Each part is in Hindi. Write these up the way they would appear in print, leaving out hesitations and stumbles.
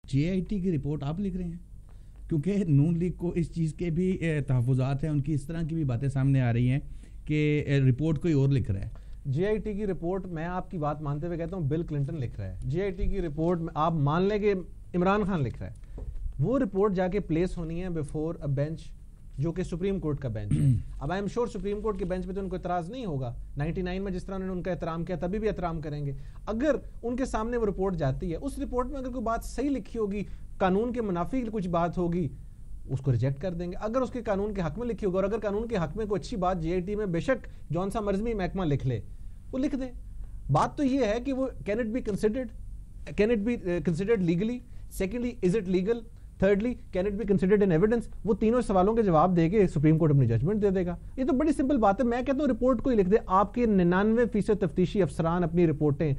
JIT की रिपोर्ट आप लिख रहे हैं, क्योंकि नून लीग को इस चीज़ के भी तहफ़्फ़ुज़ात हैं, उनकी इस तरह की भी बातें सामने आ रही हैं कि रिपोर्ट कोई और लिख रहा है। JIT की रिपोर्ट, मैं आपकी बात मानते हुए कहता हूँ बिल क्लिंटन लिख रहा है। JIT की रिपोर्ट आप मान लें कि इमरान खान लिख रहा है। वो रिपोर्ट जाके प्लेस होनी है बिफोर अ बेंच, जो कि सुप्रीम कोर्ट का बेंच है। अब I am sure supreme court के बेंच पे तो उनको इतराज़ नहीं होगा। 99 में जिस तरह उन्होंने उनका एहतराम किया तभी भी एहतराम करेंगे। अगर उनके सामने वो रिपोर्ट जाती है, उस रिपोर्ट में अगर कोई बात सही लिखी होगी, कानून के मुनाफी कुछ बात होगी, उसको रिजेक्ट कर देंगे। अगर उसके कानून के हक में लिखी होगी, और अगर कानून के हक में कोई अच्छी बात JIT में बेशक जौन सा मर्जी महकमा लिख ले, वो लिख दे। बात तो ये है कि वो can it be considered legally, secondly is it legal, thirdly can it be considered in evidence. वो तीनों सवालों के जवाब देके सुप्रीम कोर्ट अपनी जजमेंट दे देगा। ये तो बड़ी सिंपल बात है। मैं कहता हूँ रिपोर्ट को ही लिख दे। आपके 99% तफ्तीशी अफसरान अपनी रिपोर्टें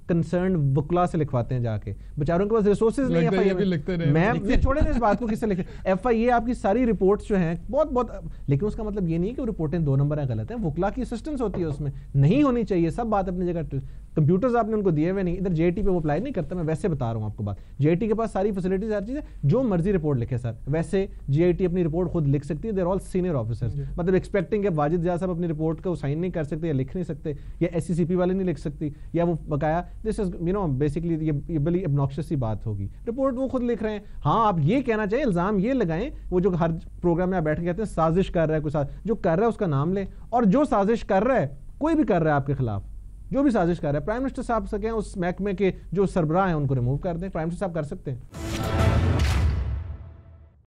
कंसर्न वकला से लिखवाते हैं, जाके बेचारों के पास रिसोर्सेज नहीं है। मैं छोड़े ना इस बात को, किससे लिखे FIA आपकी सारी रिपोर्ट्स जो हैं बहुत, लेकिन उसका मतलब ये नहीं कि वो रिपोर्टें 2 नंबर है, गलत है। वकला की असिस्टेंस होती है, उसमें नहीं होनी चाहिए। सब बात अपनी जगह। कंप्यूटर्स आपने उनको दिए हुए नहीं, इधर JIT पे वो अप्लाई नहीं करता। मैं वैसे बता रहा हूँ आपको बात। JIT के पास सारी फैसिलिटीज, हर चीज़ है, जो मर्जी रिपोर्ट लिखे सर। वैसे JIT अपनी रिपोर्ट खुद लिख सकती है। देयर ऑल सीनियर ऑफिसर्स, मतलब एक्सपेक्टिंग कि वाजिद जा साहब अपनी रिपोर्ट को साइन नहीं कर सकते या लिख नहीं सकते, या SCCP वाले नहीं लिख सकती, या वो बकाया दिस इज बेसिकली ये बड़ी ऑब्नॉक्शियस सी बात होगी। रिपोर्ट वो खुद लिख रहे हैं। हाँ, आप ये कहना चाहिए, इल्जाम ये लगाएं, वो जो हर प्रोग्राम में आप बैठ के कहते हैं साजिश कर रहा है, कोई जो कर रहा है उसका नाम ले, और जो साजिश कर रहा है, कोई भी कर रहा है आपके खिलाफ, जो भी साजिश कर रहा है, प्राइम मिनिस्टर साहब से कहें उस महकमे के जो सरबराह हैं उनको रिमूव कर दें। प्राइम मिनिस्टर साहब कर सकते हैं।